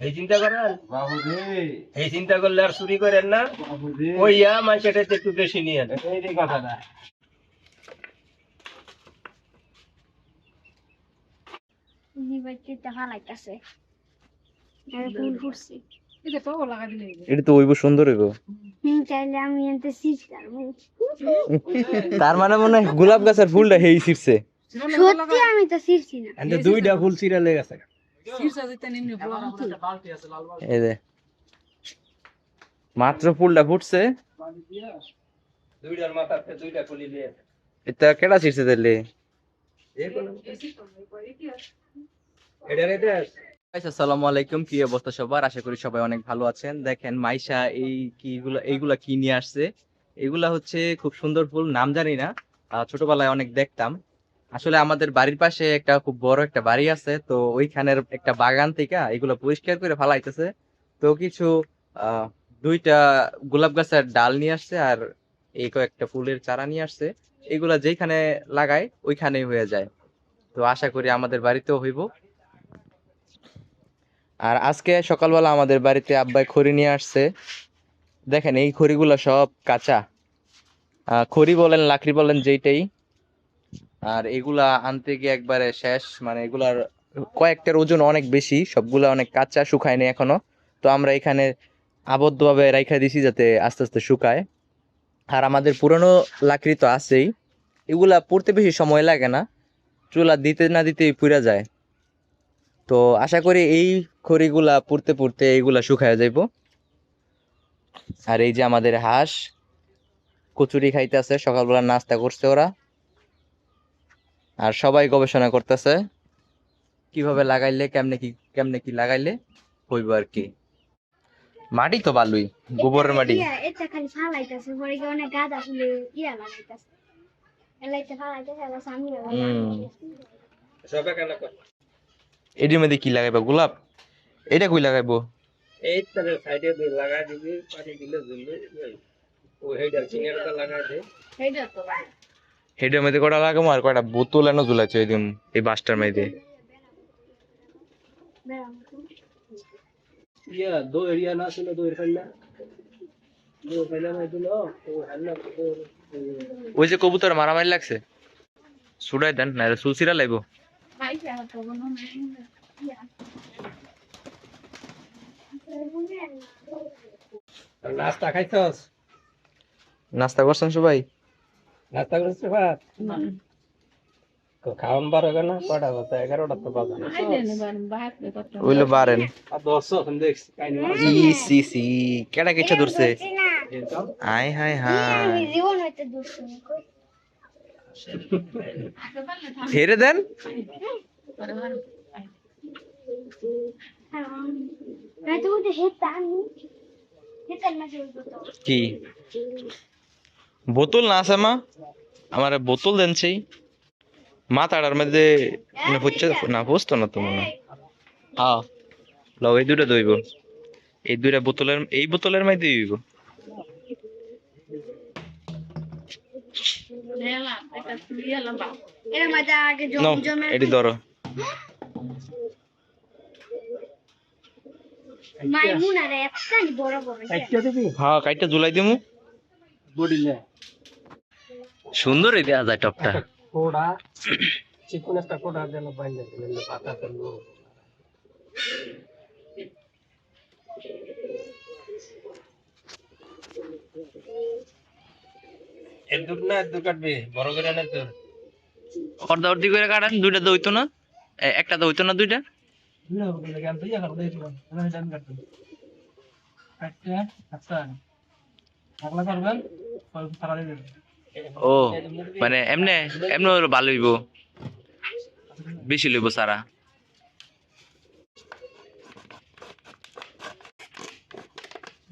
এই চিন্তা করেন বাবু রে, এই চিন্তা করলে আর চুরি করেন না বাবু রে, ওইয়া মার্কেটে একটু বেশি নিয়ে এই যে কথাটা। ফুল ফুটছে। এটা তো হইব সুন্দর হইব। চাইলে আমি এনতে সিজ করবো। তার মানে মনে হয় গোলাপ গাছের ফুলটা হেই ছিড়ছে। সত্যি আমি তো ছিড়ছি না। এন্ড দুইটা ফুল চিরা লেগে গেছে এই যে মাত্র ফুলটা ফুটছে, দুইটার মাথাতে দুইটা ফুলি দিয়ে এটা কেডা ছিড়ছে তাইলে? এটা রে দেশ গাইস আসসালামু আলাইকুম, কি অবস্থা সবার? আশা করি সবাই অনেক ভালো আছেন। দেখেন মাইশা এইগুলা কি নিয়ে আসছে। এগুলা হচ্ছে খুব সুন্দর ফুল, নাম জানি না, ছোটবেলায় অনেক দেখতাম। আসলে আমাদের বাড়ির পাশে একটা খুব বড় একটা বাড়ি আছে, তো ওইখানের একটা বাগান থেকে এগুলো পরিষ্কার করে ফেলাইতেছে। তো কিছু আহ দুইটা গোলাপ গাছের ডাল নিয়ে আসছে আর এই কয়েকটা ফুলের চারা নিয়ে আসছে। এগুলা যেখানে লাগায় ওইখানেই হয়ে যায়। তো আশা করি আমাদের বাড়িতেও হইব। আর আজকে সকালবেলা আমাদের বাড়িতে আব্বাই খড়ি নিয়ে আসছে। দেখেন এই খড়িগুলো সব কাঁচা, খড়ি বলেন লাকড়ি বলেন যেইটাই। আর এগুলা আনতে গিয়ে একবারে শেষ, মানে এগুলার কয়েকটার ওজন অনেক বেশি, সবগুলা অনেক কাঁচা, শুকায়নি এখনো। তো আমরা এখানে আবদ্ধভাবে রাইখা দিছি যাতে আস্তে আস্তে শুকায়। আর আমাদের পুরনো লাকড়ি তো আছেই, এগুলা পুড়তে বেশি সময় লাগে না, চুলা দিতে না দিতেই পুড়া যায়। তো আশা করি এই খড়িগুলা পুড়তে পুড়তে এইগুলা শুকায় যাইব। আর এই যে আমাদের হাঁস কচুরি খাইতেছে, সকালবেলা নাস্তা করছে ওরা। আর সবাই গবেষণা করতেছে কিভাবে লাগাইলে কেমনে কি লাগাইলে হইব আর কি। মাটি তো ভালোই, গোবরের মাটি। এটা খালি ফালাইতেছে, পরে কি অনেক গাছ আসলে লাগাইতেছে। এলাইতে ফালাইতেছে, আবার সামনে সব এখানে কর এটির মধ্যে কি লাগাইবা? গোলাপ? এটা কই লাগাইবো? এই তারে সাইডে দিয়ে লাগাই দিবি পানি দিলে জ্বলবে ও হেডা চিংড়িটা লাগাই দে হেডের মধ্যে কটা লাগাবো আর কয়টা বোতল এনে ঝুলাইছে ওই দিন এই বাসটার মধ্যে। ইয়া দো এরিয়া না ছিল দো এরিয়া দো ফেলা নাই দিল ও হান্না তো ওই যে কবুতর মারামারি লাগছে, ছুড়াই দেন না সুলসিরা লাইবো। নাস্তা খাইছস নাস্তা করছেন সবাই? নাস্তা করছিস ভাত খাওয়ান বার হবে না কটা বাজে 11টা তো বাজে ওইলো বারেন। আর 10 এখন দেখছি কাইনি সি সি কেডা কিছু ধরছে? আয় হায় হায়, জীবন হইতে দুষ্টু ফেরে দেন। কি বোতল না আছে মা? আমার বোতল দেন সেই মাথাটার মধ্যে না বুঝতো না তো মনে হয়। হ্যাঁ লও এই দুটা দইব, এই দুইটা বোতলের এই বোতলের মধ্যে দইব। নাও এটি ধরো। হ্যাঁ কাইটা ঝুলাই দিমু। বডিলে সুন্দর এই দেয়া যায় টপটা। কোড়া চিকন একটা কোড়া যেন বাইন্দা দিলেন পাতা করলো এর দুধ না দুধ কাটবে বড় করে না তোর অর্ধা অর্ধি করে কাটেন, দুইটা দইতো না? একটা দইতো না দুইটা? না বলে গান তো ইয়া করে দিও না জান কাটতে কাটতে আচ্ছা আগলা করবেন সারা দিন ও মানে এমনে এমনে ওর ভালো হইব, বেশি লইব সারা।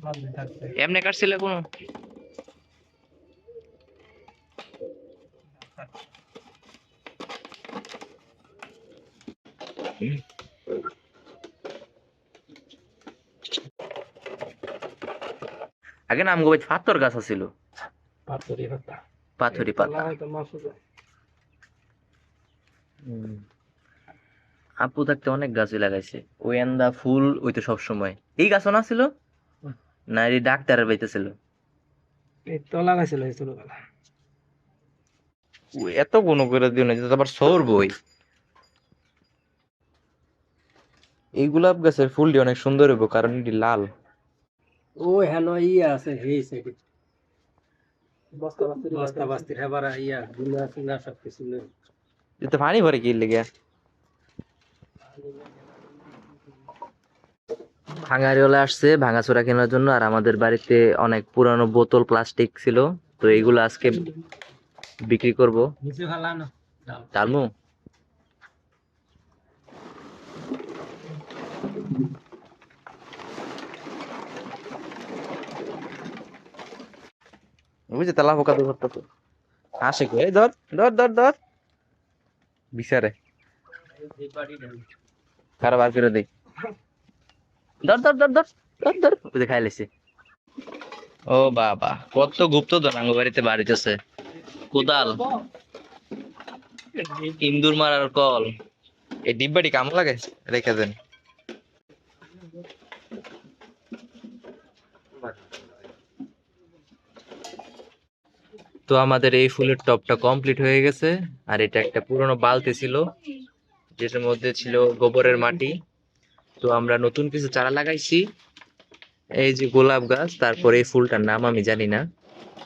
ভালো থাকবে এমনে কাটছিলে কোনো? আগে না আমগো পাথর গাছ ছিল, পাথরি পাতা পাথরি পাতা। হয়তো মাছ আপু থাকতে অনেক গাছই লাগাইছে, ওই এন্দা ফুল ওই তো সব সময় এই গাছও না ছিল না, এই ডাক্তারের বাড়িতে ছিল। এই তো লাগাইছিল এই ছোটবেলা। ও এত কোনো করে দিও না, যেটা আবার সরবই। এই গোলাপ গাছের ফুলটি অনেক সুন্দর হইব, কারণ এটি লাল। ও হেন আছে এই সাইডে বস্তা বাস্তি হেবার গুলা সুলা সব কিছু নেই। এতে পানি ভরে কি লেগে। ভাঙারিওয়ালা আসছে ভাঙাচোরা কেনার জন্য, আর আমাদের বাড়িতে অনেক পুরানো বোতল প্লাস্টিক ছিল, তো এইগুলো আজকে বিক্রি করব। নিচে ফালানো ডালমু বুঝছে তালা পোকা তো ধরতে আসে কো, এই ধর ধর ধর ধর বিচারে কারো বার করে দেই, ধর ধর ধর ধর ধর ধর, ওই যে খাই লেছে। ও বাবা, কত গুপ্তধন আঙ্গ বাড়িতে বাড়িতেছে। কোদাল, ইন্দুর মারার কল, এই ডিব্বাটি কাম লাগে রেখে দেন। তো আমাদের এই ফুলের টবটা কমপ্লিট হয়ে গেছে, আর এটা একটা পুরনো বালতি ছিল যেটার মধ্যে ছিল গোবরের মাটি। তো আমরা নতুন কিছু চারা লাগাইছি, এই যে গোলাপ গাছ, তারপরে এই ফুলটার নাম আমি জানি না,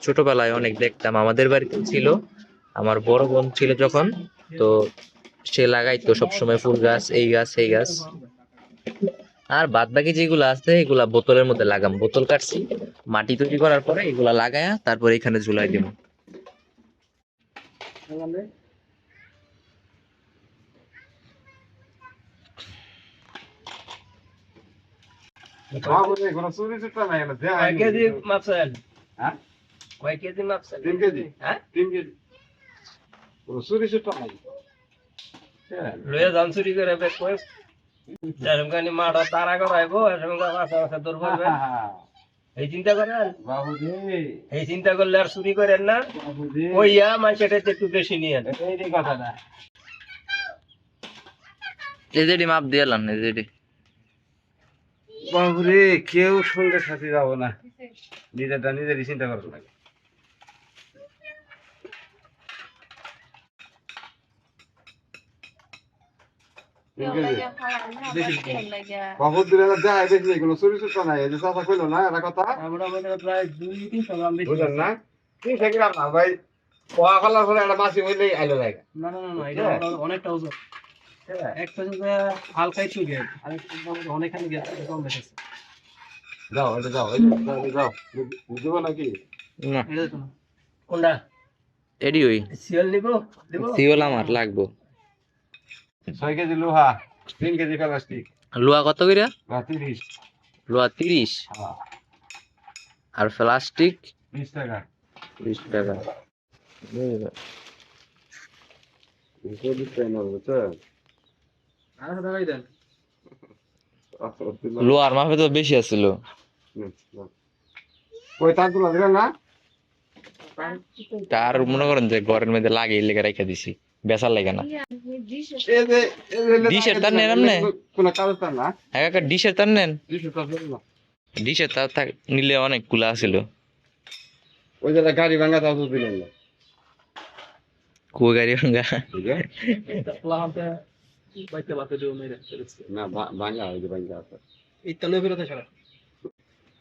ছোটবেলায় অনেক দেখতাম, আমাদের বাড়িতে ছিল, আমার বড় বোন ছিল যখন, তো সে লাগাইতো সবসময় ফুল গাছ, এই গাছ এই গাছ। আর বাদ বাকি যেগুলো আছে এগুলা বোতলের মধ্যে লাগাম, বোতল কাটছি, মাটি তৈরি করার পরে এগুলা লাগায়া তারপরে এখানে ঝুলাই দিব। কয় কেজি মাপছেন? হ্যাঁ কয় কেজি মাপছেন? 3 কেজি। হ্যাঁ 3 কেজি। চুরি সুটা নাই। লয়ে যান চুরি করে বেশ কই এরকম মাড় তারা করাইবো, এরকম মাথা মাথা দূর করবে, এই চিন্তা করেন বাবুজি, এই চিন্তা করলে আর চুরি করেন না। বাবুজি। ওইয়া মাইসেটা একটু বেশি নিয়েন। এই কথাটা। এই যে মাপ দিয়ে এলাম, এই যে বাবুরে, কেউ সঙ্গে সাথে যাব না। নিজেরটা নিজেরই চিন্তা করতে লাগে। বাবুর দিলে যায় বেশি নেই, কোনো চুরি সুটা নাই। এই যে চাচা কইলো না এরা কথা, আমরা মনে হয় প্রায় 2-300 গ্রাম বেশি। বুঝলেন না? 3 গ্রাম না ভাই, পোয়া ফেলার পরে একটা মাছি হইলেই আইলো লাগে। না না না না, এটা অনেকটা ওজন। একটা যে হালকাই চুকে আর অনেকখানি গ্যাস কম দেখেছে। যাও, এটা যাও, যাও। বুঝবো নাকি? না এটা দেখুন কোনটা এডি ওই সিএল নিব দেব। সিওল আমার লাগবো। 6 কেজি লোহা, 3 কেজি প্লাস্টিক, লোহা কত কইরা? 30। লোহা 30, হ্যাঁ, আর প্লাস্টিক 20 টাকা। 20 টাকা। আর টাকাই দেন। লোহার মাপে তো বেশি আছিল। ওই তার তুলা দিলেন না? তার মনে করেন যে ঘরের মধ্যে লাগে এই লেগে রেখে দিছি, বেচার লাগে না। ডিশের তার নেন আপনি? কোনো কাগজ তার না? হ্যাঁ কাকা, ডিশের তার নেন? 200 টাকা না। ডিশের তার নিলে অনেকগুলা আছিল। ওই যে গাড়ি ভাঙা তাও তো দিলেন না। কো গাড়ি ভাঙ্গা? ঠিক আছে? প্লাহাতে বাইতে বাতে দিও মেরে ফেলছে। না, ভাঙা, ওই যে ভাঙা আছে। এই তলে ফেরতে ছাড়া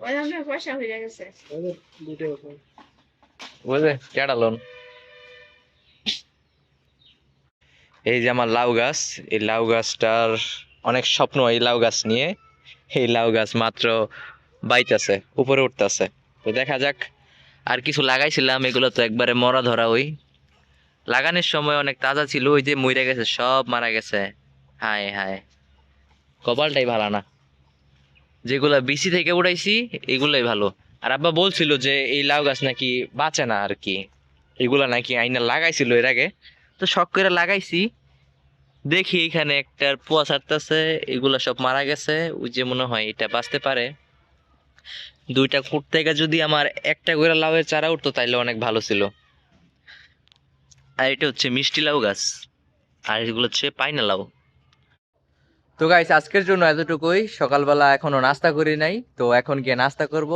ওই আমরা পয়সা হয়ে গেছে। ওই দুটো বছর বুঝলে কেডা লোন। এই যে আমার লাউ গাছ, এই লাউ গাছটার অনেক স্বপ্ন এই লাউ গাছ নিয়ে। এই লাউ গাছ মাত্র বাইতেছে, উপরে উঠতেছে, তো দেখা যাক। আর কিছু লাগাইছিলাম, এগুলো তো একবারে মরা ধরা, ওই লাগানোর সময় অনেক তাজা ছিল, ওই যে মরে গেছে, সব মারা গেছে। হায় হায়, কপালটাই ভালো না। যেগুলা বিসি থেকে উড়াইছি এগুলাই ভালো। আর আব্বা বলছিল যে এই লাউ গাছ নাকি বাঁচে না আর কি, এগুলা নাকি আইনা লাগাইছিল এর আগে, তো শখ করে লাগাইছি। দেখি এখানে একটা পোয়া ছাড়তেছে, এগুলা সব মারা গেছে, ওই যে মনে হয় এটা বাঁচতে পারে। দুইটা ফুট থেকে যদি আমার একটা করে লাউয়ের চারা উঠতো তাইলে অনেক ভালো ছিল। আর এটা হচ্ছে মিষ্টি লাউ গাছ, আর এগুলো হচ্ছে পাইনা লাউ। তো গাইস আজকের জন্য এতটুকুই। সকালবেলা এখনো নাস্তা করি নাই, তো এখন গিয়ে নাস্তা করব।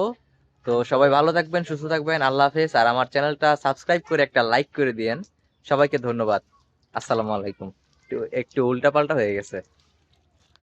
তো সবাই ভালো থাকবেন, সুস্থ থাকবেন, আল্লাহ হাফেজ। আর আমার চ্যানেলটা সাবস্ক্রাইব করে একটা লাইক করে দিয়েন। সবাইকে ধন্যবাদ। আসসালামু আলাইকুম। একটু উল্টাপাল্টা হয়ে গেছে।